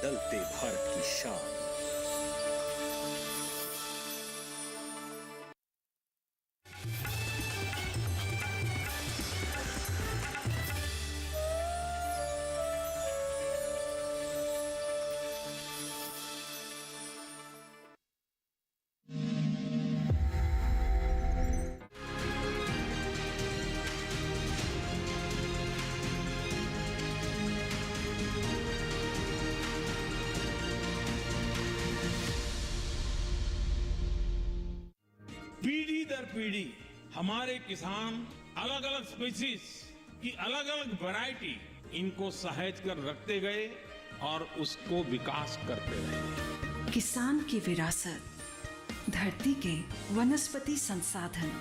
बदलते भारत की शान। पीढ़ी दर पीढ़ी हमारे किसान अलग अलग स्पीसीज की अलग अलग वैरायटी इनको सहेज कर रखते गए और उसको विकास करते रहे। किसान की विरासत, धरती के वनस्पति संसाधन,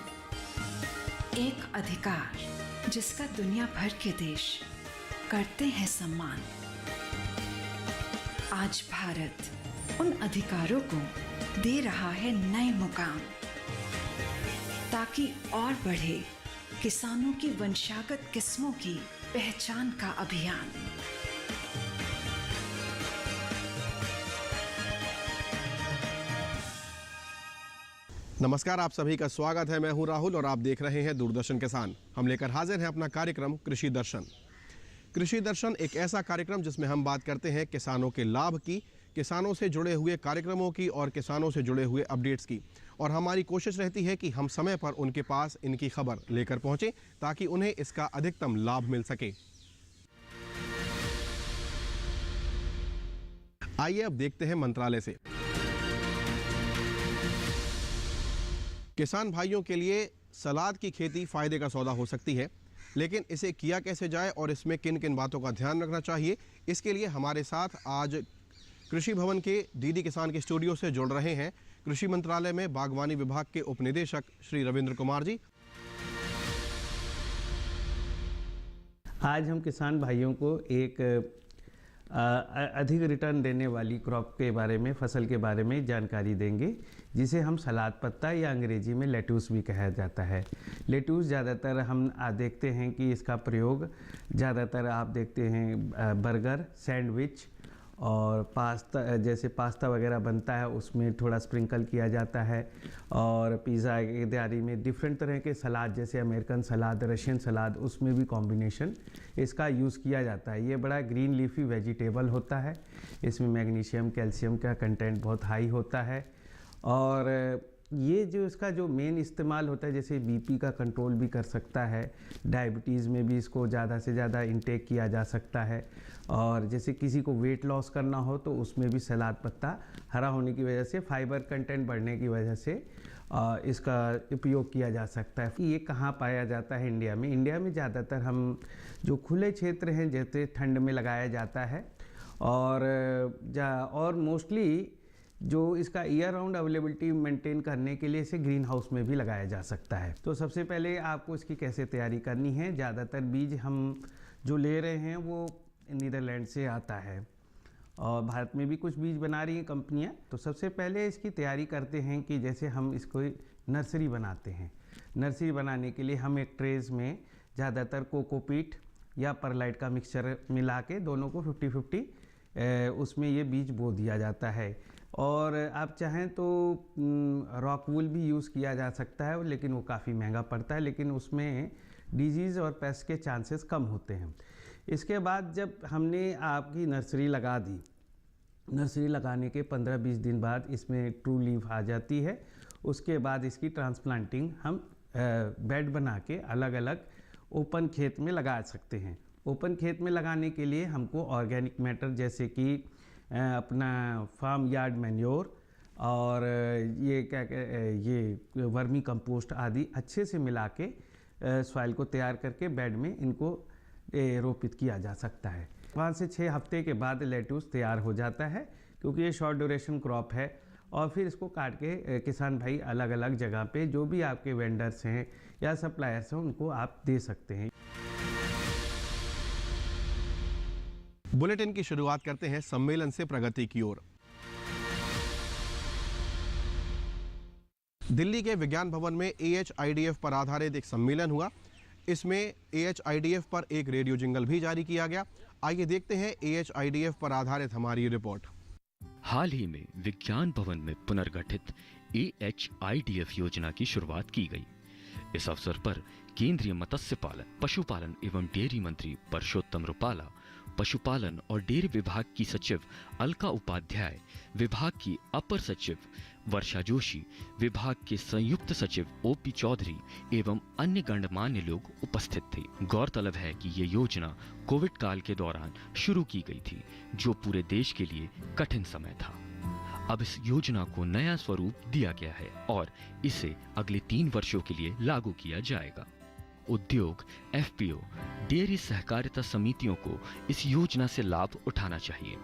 एक अधिकार जिसका दुनिया भर के देश करते हैं सम्मान। आज भारत उन अधिकारों को दे रहा है नए मुकाम, ताकि और बढ़े किसानों की वंशागत किस्मों की पहचान का अभियान। नमस्कार, आप सभी का स्वागत है। मैं हूं राहुल और आप देख रहे हैं दूरदर्शन किसान। हम लेकर हाजिर हैं अपना कार्यक्रम कृषि दर्शन। कृषि दर्शन एक ऐसा कार्यक्रम जिसमें हम बात करते हैं किसानों के लाभ की, किसानों से जुड़े हुए कार्यक्रमों की और किसानों से जुड़े हुए अपडेट्स की। और हमारी कोशिश रहती है कि हम समय पर उनके पास इनकी खबर लेकर पहुंचे ताकि उन्हें इसका अधिकतम लाभ मिल सके। आइए अब देखते हैं मंत्रालय से। किसान भाइयों के लिए सलाद की खेती फायदे का सौदा हो सकती है, लेकिन इसे किया कैसे जाए और इसमें किन किन बातों का ध्यान रखना चाहिए, इसके लिए हमारे साथ आज कृषि भवन के डीडी किसान के स्टूडियो से जुड़ रहे हैं कृषि मंत्रालय में बागवानी विभाग के उपनिदेशक श्री रविंद्र कुमार जी। आज हम किसान भाइयों को एक अधिक रिटर्न देने वाली क्रॉप के बारे में, फसल के बारे में जानकारी देंगे, जिसे हम सलाद पत्ता या अंग्रेजी में लेट्यूस भी कहा जाता है। लेट्यूस ज़्यादातर हम देखते हैं कि इसका प्रयोग ज़्यादातर आप देखते हैं बर्गर, सैंडविच और पास्ता, जैसे पास्ता वगैरह बनता है उसमें थोड़ा स्प्रिंकल किया जाता है। और पिज़्ज़ा की तैयारी में डिफरेंट तरह के सलाद, जैसे अमेरिकन सलाद, रशियन सलाद, उसमें भी कॉम्बिनेशन इसका यूज़ किया जाता है। ये बड़ा ग्रीन लीफी वेजिटेबल होता है। इसमें मैग्नीशियम, कैल्शियम का कंटेंट बहुत हाई होता है। और ये जो इसका जो मेन इस्तेमाल होता है, जैसे बीपी का कंट्रोल भी कर सकता है, डायबिटीज़ में भी इसको ज़्यादा से ज़्यादा इंटेक किया जा सकता है। और जैसे किसी को वेट लॉस करना हो तो उसमें भी सलाद पत्ता हरा होने की वजह से, फाइबर कंटेंट बढ़ने की वजह से इसका उपयोग किया जा सकता है। ये कहाँ पाया जाता है इंडिया में? इंडिया में ज़्यादातर हम जो खुले क्षेत्र हैं, जैसे ठंड में लगाया जाता है। और मोस्टली जो इसका ईयर राउंड अवेलेबिलिटी मेंटेन करने के लिए इसे ग्रीन हाउस में भी लगाया जा सकता है। तो सबसे पहले आपको इसकी कैसे तैयारी करनी है। ज़्यादातर बीज हम जो ले रहे हैं वो नीदरलैंड से आता है और भारत में भी कुछ बीज बना रही हैं कंपनियां। तो सबसे पहले इसकी तैयारी करते हैं कि जैसे हम इसको नर्सरी बनाते हैं। नर्सरी बनाने के लिए हम एक ट्रेज में ज़्यादातर कोकोपीट या परलाइट का मिक्सचर मिला के दोनों को 50-50 उसमें ये बीज बो दिया जाता है। और आप चाहें तो रॉकवूल भी यूज़ किया जा सकता है, लेकिन वो काफ़ी महंगा पड़ता है, लेकिन उसमें डिजीज़ और पेस्ट के चांसेस कम होते हैं। इसके बाद जब हमने आपकी नर्सरी लगा दी, नर्सरी लगाने के 15-20 दिन बाद इसमें ट्रू लीफ आ जाती है। उसके बाद इसकी ट्रांसप्लांटिंग हम बेड बना के अलग अलग ओपन खेत में लगा सकते हैं। ओपन खेत में लगाने के लिए हमको ऑर्गेनिक मैटर, जैसे कि अपना फार्म यार्ड मैन्योर और ये वर्मी कंपोस्ट आदि अच्छे से मिला के सॉइल को तैयार करके बेड में इनको रोपित किया जा सकता है। 5 से 6 हफ्ते के बाद लेट्यूस तैयार हो जाता है, क्योंकि ये शॉर्ट ड्यूरेशन क्रॉप है। और फिर इसको काट के किसान भाई अलग अलग जगह पे जो भी आपके वेंडर्स हैं या सप्लायर्स हैं उनको आप दे सकते हैं। बुलेटिन की शुरुआत करते हैं सम्मेलन से प्रगति की ओर। दिल्ली के विज्ञान भवन में AHIDF पर आधारित एक सम्मेलन हुआ। इसमें AHIDF पर एक रेडियो जिंगल भी जारी किया गया। आइए देखते हैं AHIDF पर आधारित हमारी रिपोर्ट। हाल ही में विज्ञान भवन में पुनर्गठित AHIDF योजना की शुरुआत की गई। इस अवसर पर केंद्रीय मत्स्य पालन, पशुपालन एवं डेयरी मंत्री परषोत्तम रुपाला, पशुपालन और डेयरी विभाग की सचिव अलका उपाध्याय, विभाग की अपर सचिव वर्षा जोशी, विभाग के संयुक्त सचिव OP चौधरी एवं अन्य गणमान्य लोग उपस्थित थे। गौरतलब है कि ये योजना कोविड काल के दौरान शुरू की गई थी, जो पूरे देश के लिए कठिन समय था। अब इस योजना को नया स्वरूप दिया गया है और इसे अगले 3 वर्षों के लिए लागू किया जाएगा। उद्योग, FPO, डेयरी सहकारिता समितियों को इस योजना से लाभ उठाना चाहिए।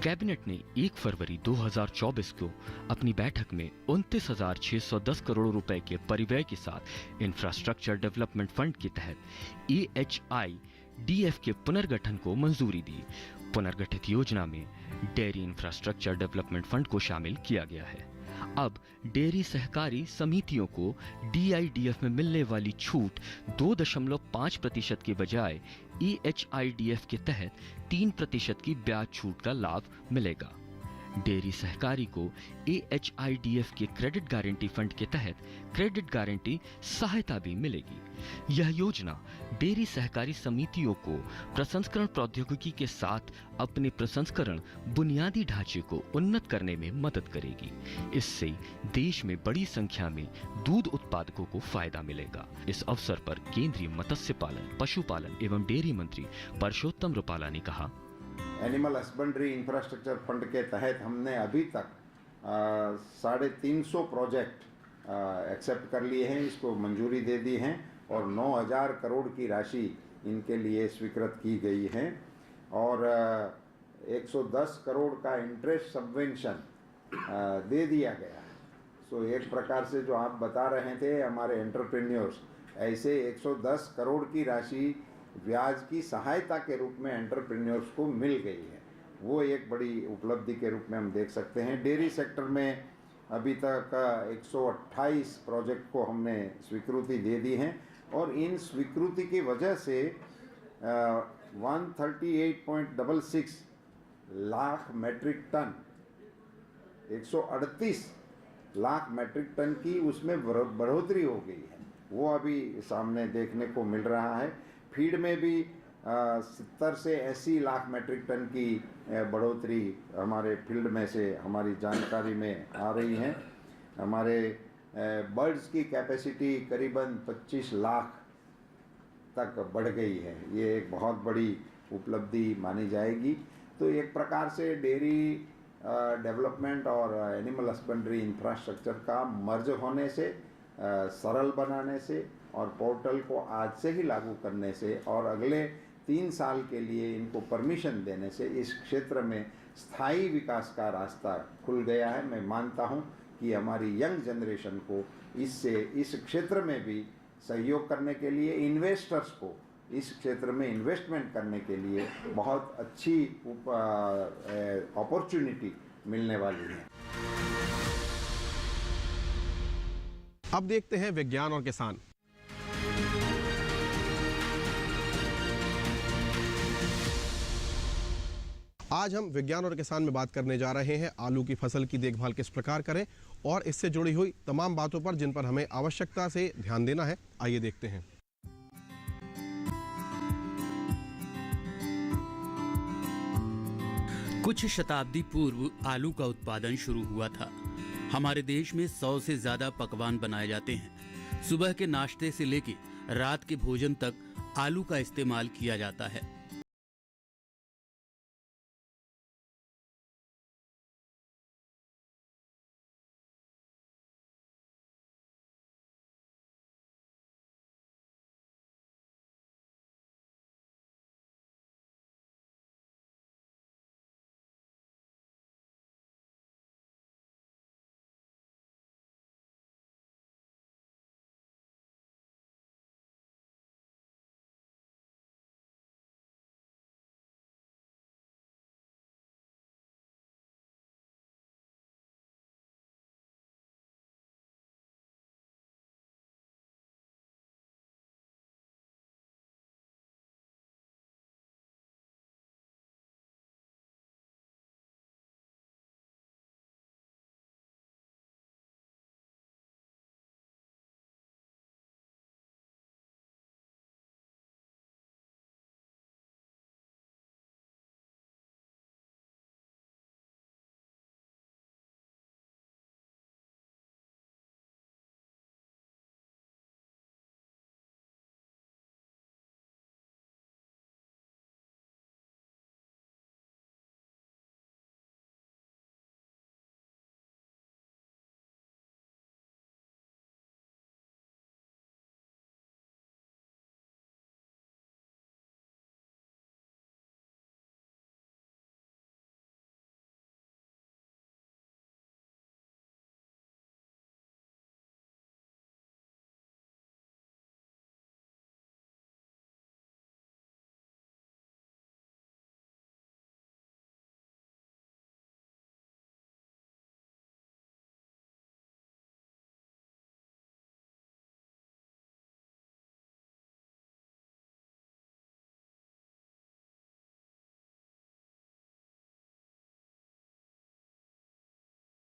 कैबिनेट ने 1 फरवरी 2024 को अपनी बैठक में 29,610 करोड़ रुपए के परिव्यय के साथ इंफ्रास्ट्रक्चर डेवलपमेंट फंड के तहत AHIDF के पुनर्गठन को मंजूरी दी। पुनर्गठित योजना में डेयरी इंफ्रास्ट्रक्चर डेवलपमेंट फंड को शामिल किया गया है। अब डेयरी सहकारी समितियों को DIDF में मिलने वाली छूट 2.5% के बजाय AHIDF के तहत 3% की ब्याज छूट का लाभ मिलेगा। डेयरी सहकारी को AHIDF के क्रेडिट गारंटी फंड के तहत क्रेडिट गारंटी सहायता भी मिलेगी। यह योजना डेयरी सहकारी समितियों को प्रसंस्करण प्रौद्योगिकी के साथ अपने प्रसंस्करण बुनियादी ढांचे को उन्नत करने में मदद करेगी। इससे देश में बड़ी संख्या में दूध उत्पादकों को फायदा मिलेगा। इस अवसर पर केंद्रीय मत्स्य पालन, पशुपालन एवं डेयरी मंत्री परषोत्तम रुपाला ने कहा, एनिमल हस्बेंड्री इंफ्रास्ट्रक्चर फंड के तहत हमने अभी तक 350 प्रोजेक्ट एक्सेप्ट कर लिए हैं, इसको मंजूरी दे दी है और 9,000 करोड़ की राशि इनके लिए स्वीकृत की गई है और 110 करोड़ का इंटरेस्ट सबवेंशन दे दिया गया है। सो एक प्रकार से जो आप बता रहे थे हमारे एंटरप्रेन्योर्स, ऐसे 110 करोड़ की राशि ब्याज की सहायता के रूप में एंटरप्रेन्योर्स को मिल गई है। वो एक बड़ी उपलब्धि के रूप में हम देख सकते हैं। डेयरी सेक्टर में अभी तक 128 प्रोजेक्ट को हमने स्वीकृति दे दी है और इन स्वीकृति की वजह से 138.66 lakh metric ton, 138 lakh metric ton की उसमें बढ़ोतरी हो गई है। वो अभी सामने देखने को मिल रहा है। फीड में भी 70 से 80 लाख मेट्रिक टन की बढ़ोतरी हमारे फील्ड में से हमारी जानकारी में आ रही है। हमारे बर्ड्स की कैपेसिटी करीबन 25 लाख तक बढ़ गई है। ये एक बहुत बड़ी उपलब्धि मानी जाएगी। तो एक प्रकार से डेयरी डेवलपमेंट और एनिमल हस्बेंड्री इंफ्रास्ट्रक्चर का मर्ज होने से, सरल बनाने से और पोर्टल को आज से ही लागू करने से और अगले 3 साल के लिए इनको परमिशन देने से इस क्षेत्र में स्थायी विकास का रास्ता खुल गया है। मैं मानता हूं कि हमारी यंग जनरेशन को इससे इस क्षेत्र में भी सहयोग करने के लिए, इन्वेस्टर्स को इस क्षेत्र में इन्वेस्टमेंट करने के लिए बहुत अच्छी अपॉर्चुनिटी मिलने वाली है। अब देखते हैं विज्ञान और किसान। आज हम विज्ञान और किसान में बात करने जा रहे हैं आलू की फसल की देखभाल किस प्रकार करें और इससे जुड़ी हुई तमाम बातों पर जिन पर हमें आवश्यकता से ध्यान देना है। आइए देखते हैं। कुछ शताब्दी पूर्व आलू का उत्पादन शुरू हुआ था। हमारे देश में 100 से ज्यादा पकवान बनाए जाते हैं। सुबह के नाश्ते से लेकर रात के भोजन तक आलू का इस्तेमाल किया जाता है।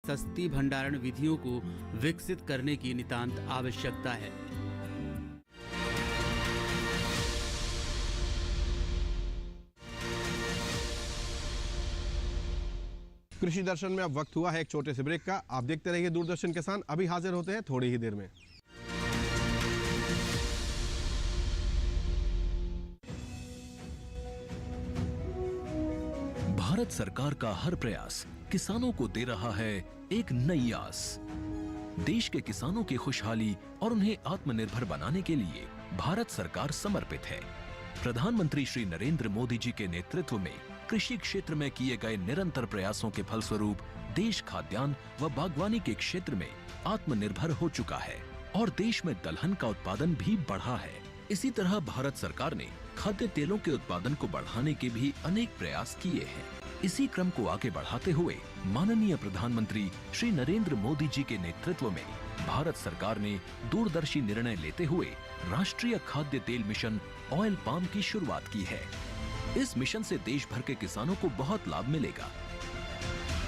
सस्ती भंडारण विधियों को विकसित करने की नितांत आवश्यकता है। कृषि दर्शन में अब वक्त हुआ है एक छोटे से ब्रेक का। आप देखते रहिए दूरदर्शन किसान। अभी हाजिर होते हैं थोड़ी ही देर में। भारत सरकार का हर प्रयास किसानों को दे रहा है एक नई आस। देश के किसानों की खुशहाली और उन्हें आत्मनिर्भर बनाने के लिए भारत सरकार समर्पित है। प्रधानमंत्री श्री नरेंद्र मोदी जी के नेतृत्व में कृषि क्षेत्र में किए गए निरंतर प्रयासों के फलस्वरूप देश खाद्यान्न व बागवानी के क्षेत्र में आत्मनिर्भर हो चुका है और देश में दलहन का उत्पादन भी बढ़ा है। इसी तरह भारत सरकार ने खाद्य तेलों के उत्पादन को बढ़ाने के भी अनेक प्रयास किए हैं। इसी क्रम को आगे बढ़ाते हुए माननीय प्रधानमंत्री श्री नरेंद्र मोदी जी के नेतृत्व में भारत सरकार ने दूरदर्शी निर्णय लेते हुए राष्ट्रीय खाद्य तेल मिशन ऑयल पाम की शुरुआत की है। इस मिशन से देश भर के किसानों को बहुत लाभ मिलेगा।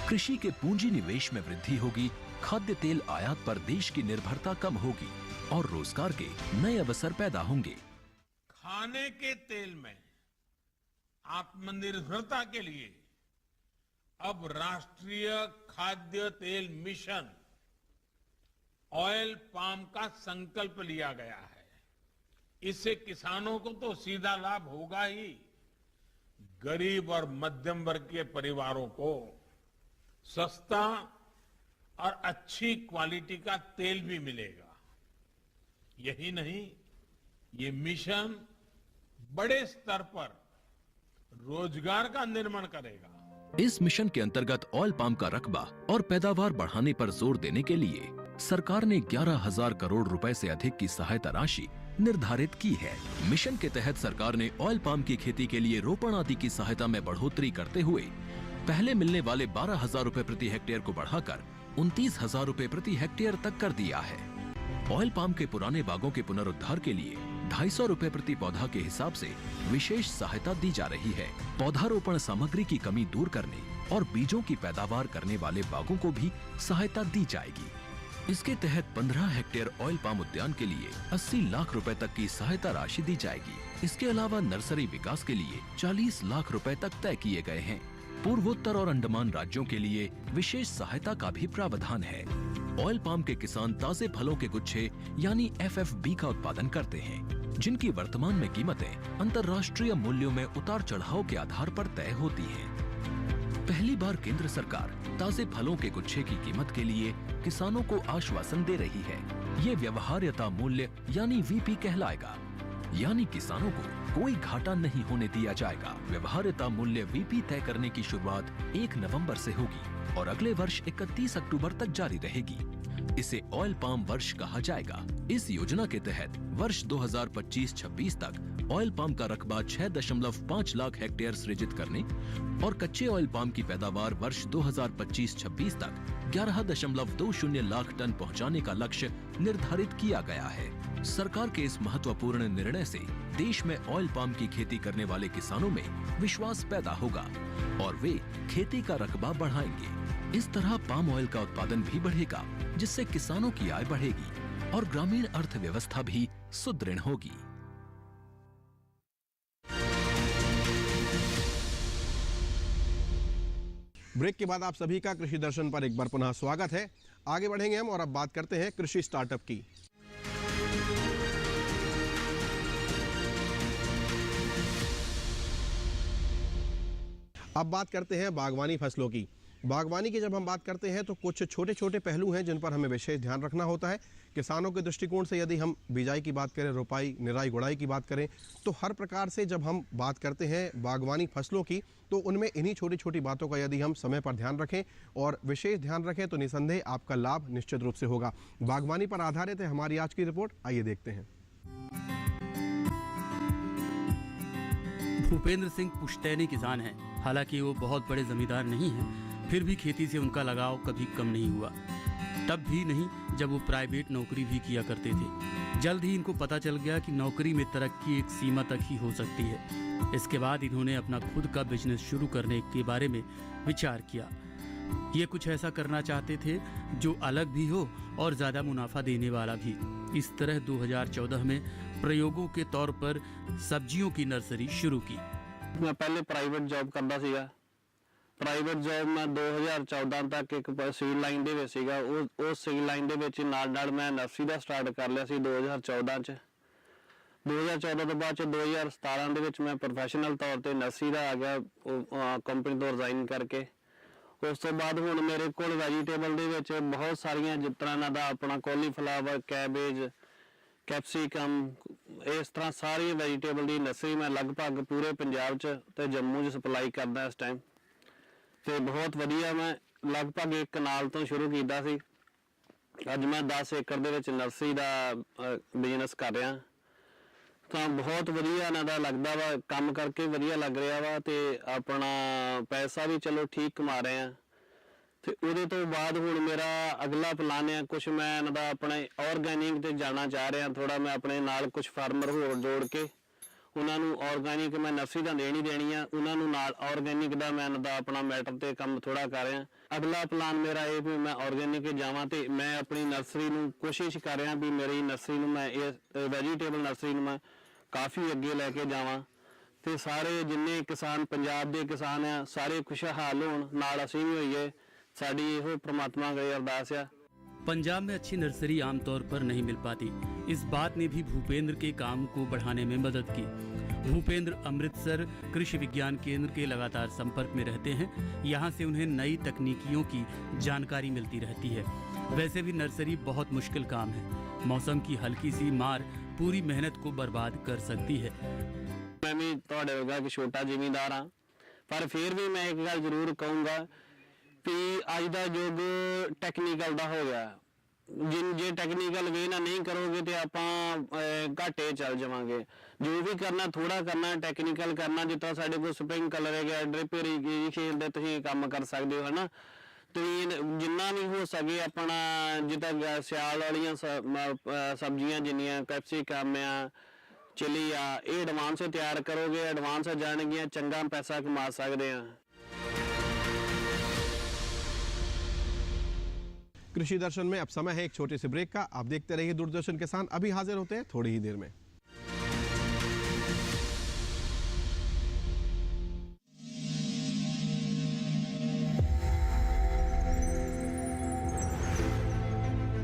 कृषि के पूंजी निवेश में वृद्धि होगी, खाद्य तेल आयात पर देश की निर्भरता कम होगी और रोजगार के नए अवसर पैदा होंगे। खाने के तेल में आत्मनिर्भरता के लिए अब राष्ट्रीय खाद्य तेल मिशन ऑयल पाम का संकल्प लिया गया है। इससे किसानों को तो सीधा लाभ होगा ही, गरीब और मध्यम वर्ग के परिवारों को सस्ता और अच्छी क्वालिटी का तेल भी मिलेगा। यही नहीं, ये मिशन बड़े स्तर पर रोजगार का निर्माण करेगा। इस मिशन के अंतर्गत ऑयल पाम का रकबा और पैदावार बढ़ाने पर जोर देने के लिए सरकार ने 11,000 करोड़ रुपए से अधिक की सहायता राशि निर्धारित की है। मिशन के तहत सरकार ने ऑयल पाम की खेती के लिए रोपण आदि की सहायता में बढ़ोतरी करते हुए पहले मिलने वाले 12,000 रुपए प्रति हेक्टेयर को बढ़ाकर 29,000 रुपए प्रति हेक्टेयर तक कर दिया है। ऑयल पाम के पुराने बागों के पुनरुद्धार के लिए 250 रुपए प्रति पौधा के हिसाब से विशेष सहायता दी जा रही है। पौधारोपण सामग्री की कमी दूर करने और बीजों की पैदावार करने वाले बागों को भी सहायता दी जाएगी। इसके तहत 15 हेक्टेयर ऑयल पाम उद्यान के लिए 80 लाख रुपए तक की सहायता राशि दी जाएगी। इसके अलावा नर्सरी विकास के लिए 40 लाख रुपए तक तय किए गए हैं। पूर्वोत्तर और अंडमान राज्यों के लिए विशेष सहायता का भी प्रावधान है। ऑयल पाम के किसान ताजे फलों के गुच्छे यानी FFB का उत्पादन करते हैं, जिनकी वर्तमान में कीमतें अंतर्राष्ट्रीय मूल्यों में उतार चढ़ाव के आधार पर तय होती हैं। पहली बार केंद्र सरकार ताजे फलों के गुच्छे की कीमत के लिए किसानों को आश्वासन दे रही है। ये व्यवहार्यता मूल्य यानी VP कहलाएगा, यानी किसानों को कोई घाटा नहीं होने दिया जाएगा। व्यवहार्यता मूल्य VP तय करने की शुरुआत 1 नवंबर से होगी और अगले वर्ष 31 अक्टूबर तक जारी रहेगी। इसे ऑयल पाम वर्ष कहा जाएगा। इस योजना के तहत वर्ष 2025-26 तक ऑयल पाम का रकबा 6.5 लाख हेक्टेयर सृजित करने और कच्चे ऑयल पाम की पैदावार वर्ष 2025-26 तक 11.20 लाख टन पहुंचाने का लक्ष्य निर्धारित किया गया है। सरकार के इस महत्वपूर्ण निर्णय से देश में ऑयल पाम की खेती करने वाले किसानों में विश्वास पैदा होगा और वे खेती का रकबा बढ़ाएंगे। इस तरह पाम ऑयल का उत्पादन भी बढ़ेगा, जिससे किसानों की आय बढ़ेगी और ग्रामीण अर्थव्यवस्था भी सुदृढ़ होगी। ब्रेक के बाद आप सभी का कृषि दर्शन पर एक बार पुनः स्वागत है। आगे बढ़ेंगे हम और अब बात करते हैं कृषि स्टार्टअप की। अब बात करते हैं बागवानी फसलों की। बागवानी की जब हम बात करते हैं तो कुछ छोटे छोटे पहलू हैं जिन पर हमें विशेष ध्यान रखना होता है। किसानों के दृष्टिकोण से यदि हम बिजाई की बात करें, रोपाई, निराई, गुड़ाई की बात करें, तो हर प्रकार से जब हम बात करते हैं बागवानी फसलों की तो उनमें इन्हीं छोटी छोटी बातों का यदि हम समय पर ध्यान रखें और विशेष ध्यान रखें तो निसंदेह आपका लाभ निश्चित रूप से होगा। बागवानी पर आधारित है हमारी आज की रिपोर्ट, आइए देखते हैं। भूपेंद्र सिंह पुश्तैनी किसान हैं। हालांकि वो बहुत बड़े जमींदार नहीं हैं, फिर भी खेती से उनका लगाव कभी कम नहीं हुआ। तब भी नहीं जब वो प्राइवेट नौकरी भी किया करते थे। जल्द ही इनको पता चल गया कि नौकरी में तरक्की एक सीमा तक ही हो सकती है। इसके बाद इन्होंने अपना खुद का बिजनेस शुरू करने के बारे में विचार किया। ये कुछ ऐसा करना चाहते थे जो अलग भी हो और ज़्यादा मुनाफा देने वाला भी। इस तरह 2014 में प्रयोगों के तौर पर सब्जियों की नर्सरी शुरू की। मैं पहले प्राइवेट जॉब करता ਸੀਗਾ। ਪ੍ਰਾਈਵੇਟ ਜੌਬ ਮੈਂ 2014 ਤੱਕ ਇੱਕ ਸਿਵਲ ਲਾਈਨ ਦੇ ਵਿੱਚ ਸੀਗਾ। ਉਹ ਸਿਵਲ ਲਾਈਨ ਦੇ ਵਿੱਚ ਨਾਲ ਮੈਂ ਨਰਸਰੀ ਦਾ ਸਟਾਰਟ ਕਰ ਲਿਆ ਸੀ 2014 ਚ। 2014 ਤੋਂ ਬਾਅਦ ਚ 2017 ਦੇ ਵਿੱਚ ਮੈਂ ਪ੍ਰੋਫੈਸ਼ਨਲ ਤੌਰ ਤੇ ਨਰਸਰੀ ਦਾ ਆ ਗਿਆ ਕੰਪਨੀ ਤੋਂ ਰਿਜ਼ਾਈਨ ਕਰਕੇ। ਉਸ ਤੋਂ ਬਾਅਦ ਹੁਣ ਮੇਰੇ ਕੋਲ ਵੈਜੀਟੇਬਲ ਦੇ ਵਿੱਚ ਬਹੁਤ ਸਾਰੀਆਂ ਜਿਸ ਤਰ੍ਹਾਂ ਇਹਨਾਂ ਦਾ ਆਪਣਾ ਕੋਲੀਫਲਾਵਰ, ਕੈਬੇਜ, ਕੈਪਸੀਕਮ, ਇਸ ਤਰ੍ਹਾਂ ਸਾਰੀ ਵੈਜੀਟੇਬਲ ਦੀ ਨਰਸਰੀ ਮੈਂ ਲਗਭਗ ਪੂਰੇ ਪੰਜਾਬ 'ਚ ਤੇ ਜੰਮੂ 'ਚ ਸਪਲਾਈ ਕਰਦਾ ਇਸ ਟਾਈਮ। ਤੇ ਬਹੁਤ ਵਧੀਆ ਮੈਂ ਲਗਭਗ ਇੱਕ ਕਨਾਲ ਤੋਂ ਸ਼ੁਰੂ ਕੀਤਾ ਸੀ। ਅੱਜ ਮੈਂ 10 ਏਕੜ ਦੇ ਵਿੱਚ ਨਰਸਰੀ ਦਾ ਬਿਜ਼ਨਸ ਕਰ ਰਿਹਾ। ਤਾਂ ਬਹੁਤ ਵਧੀਆ ਇਹਨਾਂ ਦਾ ਲੱਗਦਾ ਵਾ, ਕੰਮ ਕਰਕੇ ਵਧੀਆ ਲੱਗ ਰਿਹਾ ਵਾ ਤੇ ਆਪਣਾ ਪੈਸਾ ਵੀ ਚਲੋ ਠੀਕ ਕਮਾ ਰਹੇ ਆ। ਤੇ ਉਹਦੇ ਤੋਂ ਬਾਅਦ ਹੁਣ ਮੇਰਾ ਅਗਲਾ ਪਲਾਨ ਹੈ ਕੁਝ ਮੈਂ ਇਹਨਾਂ ਦਾ ਆਪਣੇ ਆਰਗੈਨਿਕ ਤੇ ਜਾਣਾ ਚਾਹ ਰਿਹਾ ਥੋੜਾ। ਮੈਂ ਆਪਣੇ ਨਾਲ ਕੁਝ ਫਾਰਮਰ ਹੋਰ ਜੋੜ ਕੇ ਉਹਨਾਂ ਨੂੰ ਆਰਗੈਨਿਕ ਮੈਂ ਨਰਸਰੀ ਦਾ ਦੇਣੀ ਆ, ਉਹਨਾਂ ਨੂੰ ਨਾਲ ਆਰਗੈਨਿਕ ਦਾ ਮੈਂ ਇਹਨਾਂ ਦਾ ਆਪਣਾ ਮੈਟਰ ਤੇ ਕੰਮ ਥੋੜਾ ਕਰ ਰਿਹਾ। ਅਗਲਾ ਪਲਾਨ ਮੇਰਾ ਇਹ ਵੀ ਮੈਂ ਆਰਗੈਨਿਕ ਜਾਵਾਂ ਤੇ ਮੈਂ ਆਪਣੀ ਨਰਸਰੀ ਨੂੰ ਕੋਸ਼ਿਸ਼ ਕਰ ਰਿਹਾ ਵੀ ਮੇਰੀ ਨਰਸਰੀ ਨੂੰ ਮੈਂ ਇਹ ਵੈਜੀਟੇਬਲ ਨਰਸਰੀ ਨੂੰ ਮੈਂ ਕਾਫੀ ਅੱਗੇ ਲੈ ਕੇ ਜਾਵਾਂ ਤੇ ਸਾਰੇ ਜਿੰਨੇ ਕਿਸਾਨ ਪੰਜਾਬ ਦੇ ਕਿਸਾਨ ਆ ਸਾਰੇ ਖੁਸ਼ਹਾਲ ਹੋਣ, ਨਾਲ ਅਸੀਂ ਵੀ होइए। साड़ी ਇਹੋ ਪ੍ਰਮਾਤਮਾ अगे अरदास है। पंजाब में अच्छी नर्सरी आमतौर पर नहीं मिल पाती। इस बात ने भी भूपेंद्र के काम को बढ़ाने में मदद की। भूपेंद्र अमृतसर कृषि विज्ञान केंद्र के लगातार संपर्क में रहते हैं। यहाँ से उन्हें नई तकनीकियों की जानकारी मिलती रहती है। वैसे भी नर्सरी बहुत मुश्किल काम है। मौसम की हल्की सी मार पूरी मेहनत को बर्बाद कर सकती है। मैं भी तुहाडे वर्गा कि छोटा जिमीदार हाँ, पर फिर भी मैं एक गल जरूर कहूँगा कि अज का युग टैक्नीकल का हो गया। जे टैक्नीकल वे ना नहीं करोगे तो आप घाटे चल जावांगे। जो भी करना थोड़ा करना, टैक्नीकल करना। जितना साढ़े को स्प्रिंकलर है, ड्रिप इरीगेशन दे तुसीं काम कर सकते हो, है ना। तो जिन्ना भी हो सके अपना जिदा सियाल वाली सब्जियां जिन्नियां कैप्सिकम आ, चिली आ, ये एडवांस तैयार करोगे, एडवांस जाएगियां, चंगा पैसा कमा सकते हैं। कृषि दर्शन में अब समय है एक छोटे से ब्रेक का। आप देखते रहिए दूरदर्शन किसान। अभी हाजिर होते हैं थोड़ी ही देर में।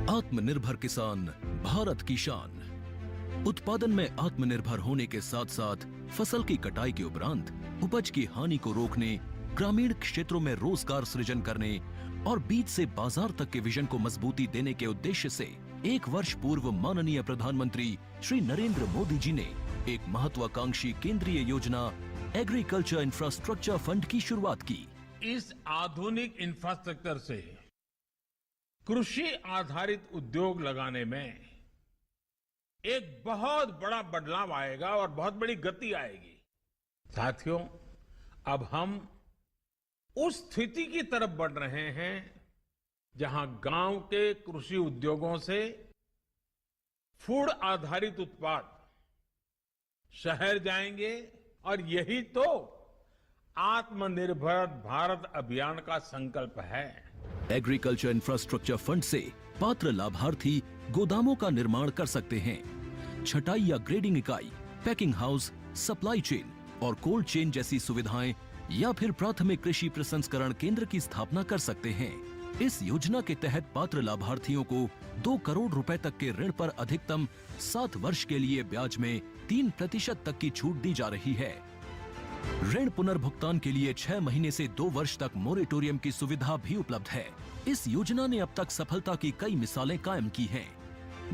आत्मनिर्भर किसान भारत की शान। उत्पादन में आत्मनिर्भर होने के साथ साथ फसल की कटाई के उपरांत उपज की हानि को रोकने, ग्रामीण क्षेत्रों में रोजगार सृजन करने और बीज से बाजार तक के विजन को मजबूती देने के उद्देश्य से 1 वर्ष पूर्व माननीय प्रधानमंत्री श्री नरेंद्र मोदी जी ने एक महत्वाकांक्षी केंद्रीय योजना एग्रीकल्चर इंफ्रास्ट्रक्चर फंड की शुरुआत की। इस आधुनिक इंफ्रास्ट्रक्चर से कृषि आधारित उद्योग लगाने में एक बहुत बड़ा बदलाव आएगा और बहुत बड़ी गति आएगी। साथियों, अब हम उस स्थिति की तरफ बढ़ रहे हैं जहां गांव के कृषि उद्योगों से फूड आधारित उत्पाद शहर जाएंगे और यही तो आत्मनिर्भर भारत अभियान का संकल्प है। एग्रीकल्चर इंफ्रास्ट्रक्चर फंड से पात्र लाभार्थी गोदामों का निर्माण कर सकते हैं, छटाई या ग्रेडिंग इकाई, पैकिंग हाउस, सप्लाई चेन और कोल्ड चेन जैसी सुविधाएं या फिर प्राथमिक कृषि प्रसंस्करण केंद्र की स्थापना कर सकते हैं। इस योजना के तहत पात्र लाभार्थियों को 2 करोड़ रुपए तक के ऋण पर अधिकतम 7 वर्ष के लिए ब्याज में 3% तक की छूट दी जा रही है। ऋण पुनर्भुगतान के लिए 6 महीने से 2 वर्ष तक मोरेटोरियम की सुविधा भी उपलब्ध है। इस योजना ने अब तक सफलता की कई मिसालें कायम की हैं,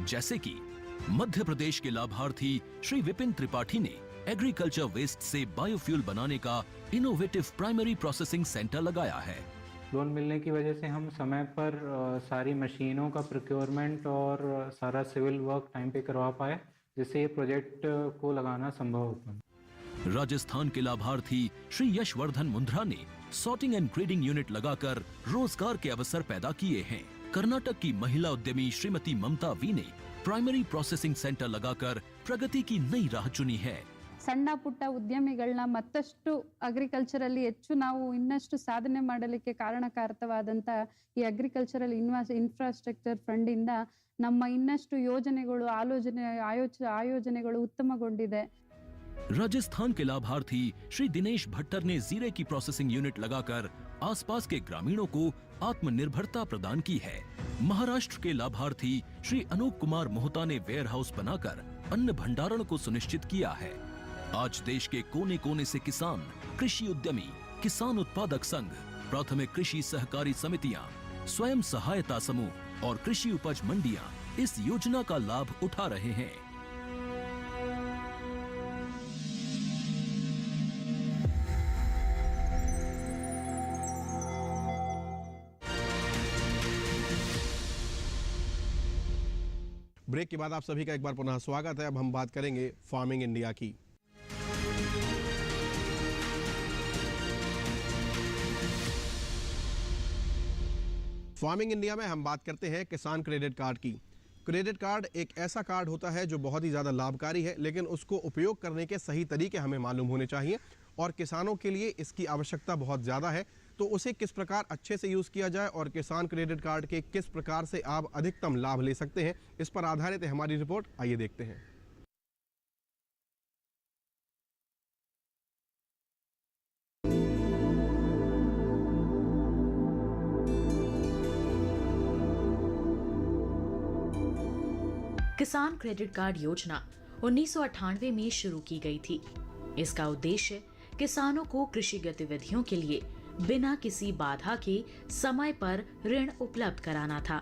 जैसे कि मध्य प्रदेश के लाभार्थी श्री विपिन त्रिपाठी ने एग्रीकल्चर वेस्ट से बायोफ्यूल बनाने का इनोवेटिव प्राइमरी प्रोसेसिंग सेंटर लगाया है। लोन मिलने की वजह से हम समय पर सारी मशीनों का प्रोक्योरमेंट और सारा सिविल वर्क टाइम पे करवा पाए, जिससे ये प्रोजेक्ट को लगाना संभव हो पाया। राजस्थान के लाभार्थी श्री यशवर्धन मुंद्रा ने सॉर्टिंग एंड ग्रेडिंग यूनिट लगाकर रोजगार के अवसर पैदा किए हैं। कर्नाटक की महिला उद्यमी श्रीमती ममता वी ने प्राइमरी प्रोसेसिंग सेंटर लगाकर प्रगति की नई राह चुनी है। ಸಣ್ಣ ಪುಟ್ಟ ಉದ್ಯಮಿಗಳನ್ನ ಮತ್ತಷ್ಟು ಅಗ್ರಿಕಲ್ಚರಲ್ಲಿ ಹೆಚ್ಚು ನಾವು ಇನ್ನಷ್ಟು ಸಾಧನೆ ಮಾಡಲಿಕ್ಕೆ ಕಾರಣಕಾರಕವಾದಂಥ ಈ ಅಗ್ರಿಕಲ್ಚರಲ್ ಇನ್ಫ್ರಾಸ್ಟ್ರಕ್ಚರ್ ಫಂಡ್ ಇಂದ ನಮ್ಮ ಇನ್ನಷ್ಟು ಯೋಜನೆಗಳು ಆಯೋಜನೆಗಳು ಉತ್ತಮಗೊಂಡಿದೆ. राजस्थान के लाभार्थी श्री दिनेश भट्टर ने जीरे की प्रोसेसिंग यूनिट लगाकर आसपास के ग्रामीणों को आत्मनिर्भरता प्रदान की है। महाराष्ट्र के लाभार्थी श्री अनूप कुमार मोहता ने वेयर हाउस बनाकर अन्न भंडारण को सुनिश्चित किया है। आज देश के कोने कोने से किसान, कृषि उद्यमी, किसान उत्पादक संघ, प्राथमिक कृषि सहकारी समितियां, स्वयं सहायता समूह और कृषि उपज मंडियां इस योजना का लाभ उठा रहे हैं। ब्रेक के बाद आप सभी का एक बार पुनः स्वागत है। अब हम बात करेंगे फार्मिंग इंडिया की। फार्मिंग इंडिया में हम बात करते हैं किसान क्रेडिट कार्ड की। क्रेडिट कार्ड एक ऐसा कार्ड होता है जो बहुत ही ज़्यादा लाभकारी है, लेकिन उसको उपयोग करने के सही तरीके हमें मालूम होने चाहिए और किसानों के लिए इसकी आवश्यकता बहुत ज़्यादा है। तो उसे किस प्रकार अच्छे से यूज़ किया जाए और किसान क्रेडिट कार्ड के किस प्रकार से आप अधिकतम लाभ ले सकते हैं, इस पर आधारित है हमारी रिपोर्ट। आइए देखते हैं। किसान क्रेडिट कार्ड योजना 1998 में शुरू की गई थी। इसका उद्देश्य किसानों को कृषि गतिविधियों के लिए बिना किसी बाधा के समय पर ऋण उपलब्ध कराना था।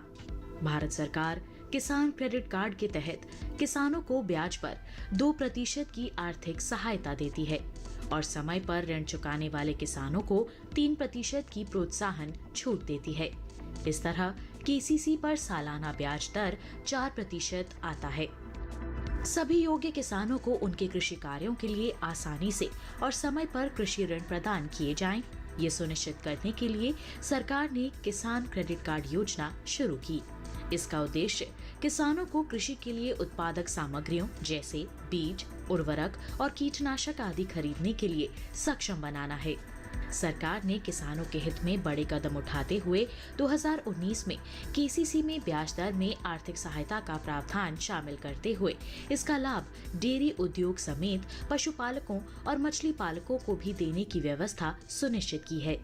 भारत सरकार किसान क्रेडिट कार्ड के तहत किसानों को ब्याज पर 2% की आर्थिक सहायता देती है और समय पर ऋण चुकाने वाले किसानों को 3% की प्रोत्साहन छूट देती है। इस तरह केसीसी पर सालाना ब्याज दर 4% आता है। सभी योग्य किसानों को उनके कृषि कार्यों के लिए आसानी से और समय पर कृषि ऋण प्रदान किए जाएं, ये सुनिश्चित करने के लिए सरकार ने किसान क्रेडिट कार्ड योजना शुरू की। इसका उद्देश्य किसानों को कृषि के लिए उत्पादक सामग्रियों जैसे बीज, उर्वरक और कीटनाशक आदि खरीदने के लिए सक्षम बनाना है। सरकार ने किसानों के हित में बड़े कदम उठाते हुए 2019 में केसीसी में ब्याज दर में आर्थिक सहायता का प्रावधान शामिल करते हुए इसका लाभ डेयरी उद्योग समेत पशुपालकों और मछली पालकों को भी देने की व्यवस्था सुनिश्चित की है।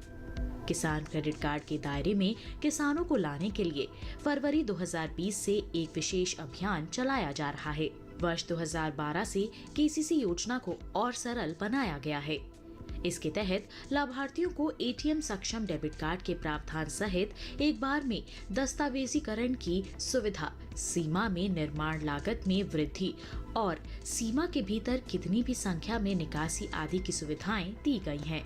किसान क्रेडिट कार्ड के दायरे में किसानों को लाने के लिए फरवरी 2020 से एक विशेष अभियान चलाया जा रहा है। वर्ष 2012 से केसीसी योजना को और सरल बनाया गया है। इसके तहत लाभार्थियों को एटीएम सक्षम डेबिट कार्ड के प्रावधान सहित एक बार में दस्तावेजीकरण की सुविधा, सीमा में निर्माण लागत में वृद्धि और सीमा के भीतर कितनी भी संख्या में निकासी आदि की सुविधाएं दी गई हैं।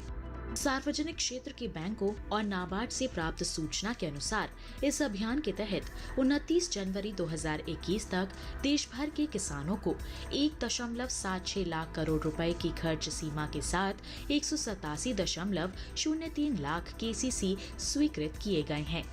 सार्वजनिक क्षेत्र के बैंकों और नाबार्ड से प्राप्त सूचना के अनुसार इस अभियान के तहत 29 जनवरी 2021 तक देश भर के किसानों को 1.76 लाख करोड़ रुपए की खर्च सीमा के साथ 187.03 लाख केसीसी स्वीकृत किए गए हैं।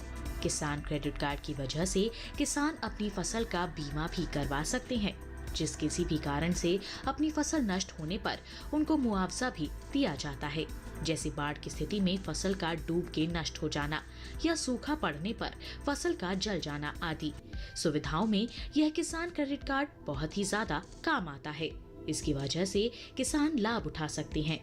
किसान क्रेडिट कार्ड की वजह से किसान अपनी फसल का बीमा भी करवा सकते हैं, जिस किसी भी कारण से अपनी फसल नष्ट होने पर उनको मुआवजा भी दिया जाता है, जैसे बाढ़ की स्थिति में फसल का डूब के नष्ट हो जाना या सूखा पड़ने पर फसल का जल जाना आदि सुविधाओं में यह किसान क्रेडिट कार्ड बहुत ही ज्यादा काम आता है। इसकी वजह से किसान लाभ उठा सकते हैं।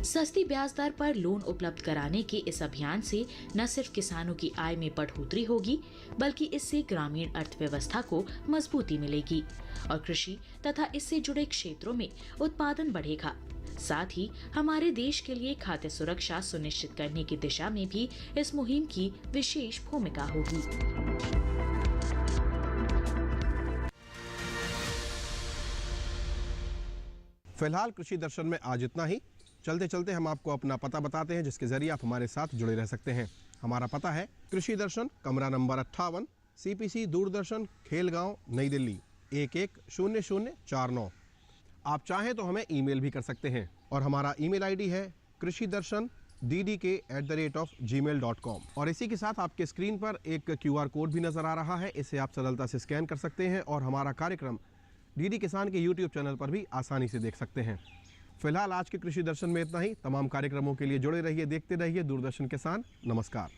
सस्ती ब्याज दर पर लोन उपलब्ध कराने के इस अभियान से न सिर्फ किसानों की आय में बढ़ोतरी होगी, बल्कि इससे ग्रामीण अर्थव्यवस्था को मजबूती मिलेगी और कृषि तथा इससे जुड़े क्षेत्रों में उत्पादन बढ़ेगा। साथ ही हमारे देश के लिए खाद्य सुरक्षा सुनिश्चित करने की दिशा में भी इस मुहिम की विशेष भूमिका होगी। फिलहाल कृषि दर्शन में आज इतना ही। चलते चलते हम आपको अपना पता बताते हैं, जिसके जरिए आप हमारे साथ जुड़े रह सकते हैं। हमारा पता है कृषि दर्शन, कमरा नंबर 58, CPC दूरदर्शन, खेलगांव, नई दिल्ली 110049। आप चाहें तो हमें ईमेल भी कर सकते हैं और हमारा ईमेल आईडी है krishiddarshan@gmail.com। और इसी के साथ आपके स्क्रीन पर एक QR कोड भी नजर आ रहा है। इसे आप सरलता से स्कैन कर सकते हैं और हमारा कार्यक्रम डीडी किसान के यूट्यूब चैनल पर भी आसानी से देख सकते हैं। फिलहाल आज के कृषि दर्शन में इतना ही। तमाम कार्यक्रमों के लिए जुड़े रहिए, देखते रहिए दूरदर्शन किसान। नमस्कार।